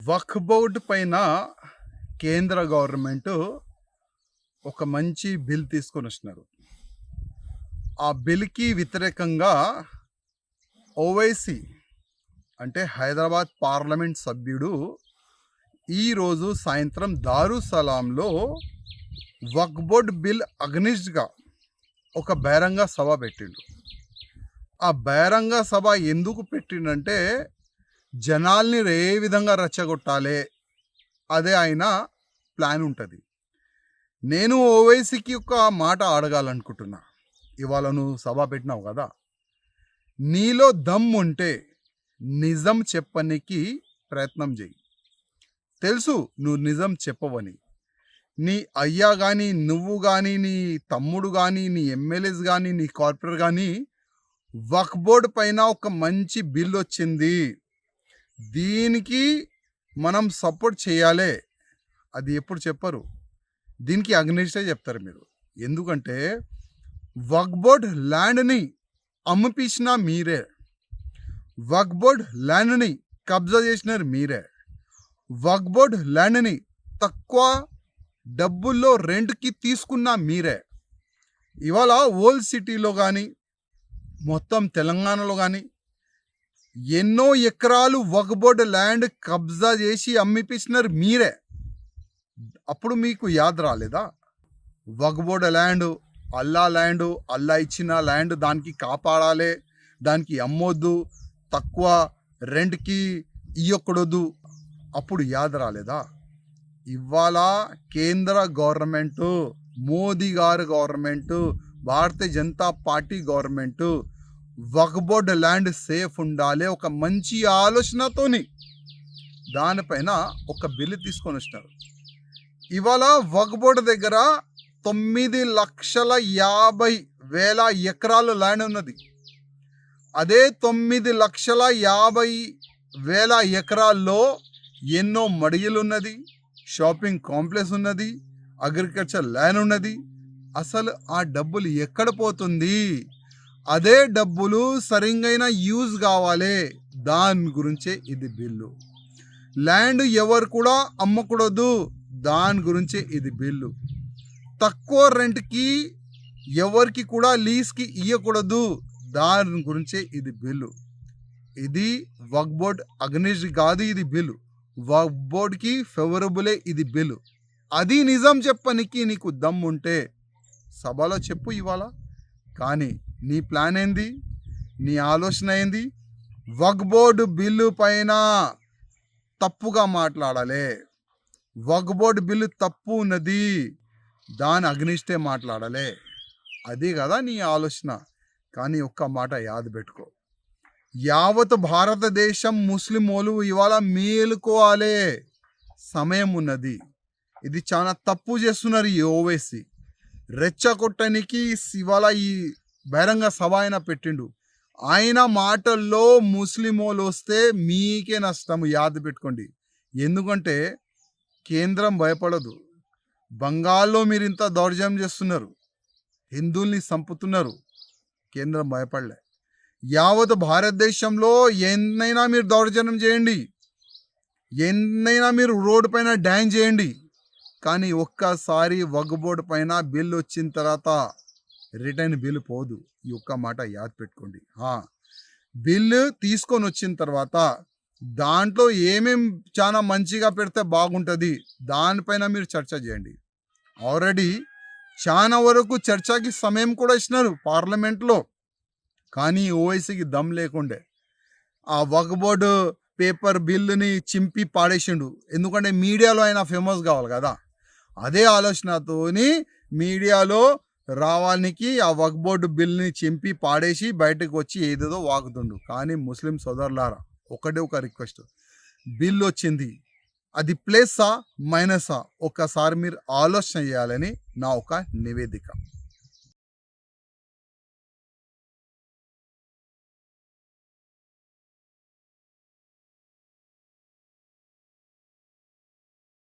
వక్ఫ్ board పైన కేంద్ర government ఒక మంచి బిల్ తీసుకొని వచ్చినారు. ఆ బిల్కి వ్యతిరేకంగా ఓవైసీ అంటే హైదరాబాద్ పార్లమెంట్ సభ్యుడు ఈరోజు సాయంత్రం దారుసలాంలో వక్ఫ్ బోర్డ్ బిల్ అగ్నిస్ట్గా ఒక బహిరంగ సభ పెట్టిండు. ఆ బహిరంగ సభ ఎందుకు పెట్టిండంటే జనాల్ని ఏ విధంగా రెచ్చగొట్టాలి అదే ఆయన ప్లాన్ ఉంటుంది. నేను ఓవైసీకి ఒక మాట అడగాలనుకుంటున్నా. ఇవాళ నువ్వు సభ పెట్టినావు కదా, నీలో దమ్ ఉంటే నిజం చెప్పనికి ప్రయత్నం చేయి. తెలుసు నువ్వు నిజం చెప్పవని. నీ అయ్యా కానీ, నువ్వు కానీ, నీ తమ్ముడు కానీ, నీ ఎమ్మెల్యేస్ కానీ, నీ కార్పొరేటర్ కానీ వక్ఫ్ బోర్డ్ పైన ఒక మంచి బిల్ వచ్చింది, దీనికి మనం సపోర్ట్ చేయాలి, అది ఎప్పుడు చెప్పరు. దీనికి అగ్నిస్టే చెప్తారు మీరు. ఎందుకంటే వక్ఫ్ బోర్డ్ ల్యాండ్ని అమ్మిపించిన మీరే, వక్ఫ్ బోర్డ్ ల్యాండ్ని కబ్జా చేసినారు మీరే, వక్ఫ్ బోర్డ్ ల్యాండ్ని తక్కువ డబ్బుల్లో రెంట్కి తీసుకున్న మీరే. ఇవాళ ఓల్డ్ సిటీలో కానీ మొత్తం తెలంగాణలో కానీ ఎన్నో ఎకరాలు వక్ఫ్ బోర్డ్ ల్యాండ్ కబ్జా చేసి అమ్మిపించినారు మీరే. అప్పుడు మీకు యాద్ రాలేదా? వక్ఫ్ బోర్డ్ ల్యాండ్ అల్లా ఇచ్చిన ల్యాండ్, దానికి కాపాడాలి, దానికి అమ్మొద్దు, తక్కువ రెంట్కి ఇయ్యకూడదు. అప్పుడు యాద్ రాలేదా? ఇవాళ కేంద్ర గవర్నమెంట్, మోదీ గారి government, Bharatiya Janata party government వక్ఫ్ బోర్డ్ ల్యాండ్ సేఫ్ ఉండాలి ఒక మంచి ఆలోచనతోని దానిపైన ఒక బిల్లు తీసుకొని వచ్చినారు. ఇవాళ వక్ఫ్ బోర్డ్ దగ్గర 9,50,000 ఎకరాలు ల్యాండ్ ఉన్నది. అదే 9,50,000 ఎకరాల్లో ఎన్నో మడిగలు ఉన్నది, షాపింగ్ కాంప్లెక్స్ ఉన్నది, అగ్రికల్చర్ ల్యాండ్ ఉన్నది. అసలు ఆ డబ్బులు ఎక్కడ పోతుంది? అదే డబ్బులు సరిగైన యూజ్ కావాలి, దాని గురించే ఇది బిల్లు. ల్యాండ్ ఎవరు కూడా అమ్మకూడదు, దాని గురించే ఇది బిల్లు. తక్కువ రెంట్కి ఎవరికి కూడా లీజ్కి ఇవ్వకూడదు, దాని గురించే ఇది బిల్లు. ఇది వక్ఫ్ బోర్డ్ అగ్నిస్ట్ కాదు, ఇది బిల్లు వక్ఫ్ బోర్డ్కి ఫేవరబులే ఇది బిల్లు. అది నిజం చెప్పనికి నీకు దమ్ ఉంటే సభలో చెప్పు ఇవాళ. కానీ నీ ప్లాన్ ఏంది? నీ ఆలోచన ఏంది? వక్ఫ్ బోర్డు బిల్లు పైన తప్పుగా మాట్లాడాలి, వక్ఫ్ బోర్డు బిల్లు తప్పు ఉన్నది, దాని అగ్నిస్టే మాట్లాడాలి, అది కదా నీ ఆలోచన. కానీ ఒక్క మాట యాద్ పెట్టుకో, యావత్ భారతదేశం ముస్లిమోలు ఇవాళ మేలుకోవాలి, సమయం ఉన్నది. ఇది చాలా తప్పు చేస్తున్నారు ఈ ఓవైసీ. రెచ్చగొట్టడానికి ఇవాళ ఈ బహిరంగ సభ ఆయన పెట్టిండు. ఆయన మాటల్లో ముస్లిమోలు వస్తే మీకే నష్టం, యాద్ పెట్టుకోండి. ఎందుకంటే కేంద్రం భయపడదు. బంగాల్లో మీరు ఇంత దౌర్జన్యం చేస్తున్నారు, హిందువుల్ని చంపుతున్నారు, కేంద్రం భయపడలే. యావత్ భారతదేశంలో ఎన్నైనా మీరు దౌర్జన్యం చేయండి, ఎన్నైనా మీరు రోడ్డు పైన డ్యాన్ చేయండి, కానీ ఒక్కసారి వక్ఫ్ బోర్డు పైన బిల్ వచ్చిన తర్వాత రిటర్న్ బిల్ పోదు. ఈ ఒక్క మాట యాద్ పెట్టుకోండి. బిల్లు తీసుకొని వచ్చిన తర్వాత దాంట్లో ఏమేం చాలా మంచిగా పెడితే బాగుంటుంది దానిపైన మీరు చర్చ చేయండి. ఆల్రెడీ చాలా వరకు చర్చకి సమయం కూడా ఇచ్చినారు పార్లమెంట్లో, కానీ ఓవైసీకి దమ్ లేకుండే ఆ వక్ఫ్ బోర్డు పేపర్ బిల్లుని చింపి పాడేసిండు. ఎందుకంటే మీడియాలో ఆయన ఫేమస్ కావాలి కదా. అదే ఆలోచనతోని మీడియాలో రావానికి ఆ వక్ఫ్ బోర్డు బిల్ని చింపి పాడేసి బయటకు వచ్చి ఏదేదో వాగుతుండు. కానీ ముస్లిం సోదరులారా, ఒకటే ఒక రిక్వెస్ట్, బిల్ వచ్చింది, అది ప్లస్సా మైనసా ఒక్కసారి మీరు ఆలోచన చేయాలని నా ఒక నివేదిక.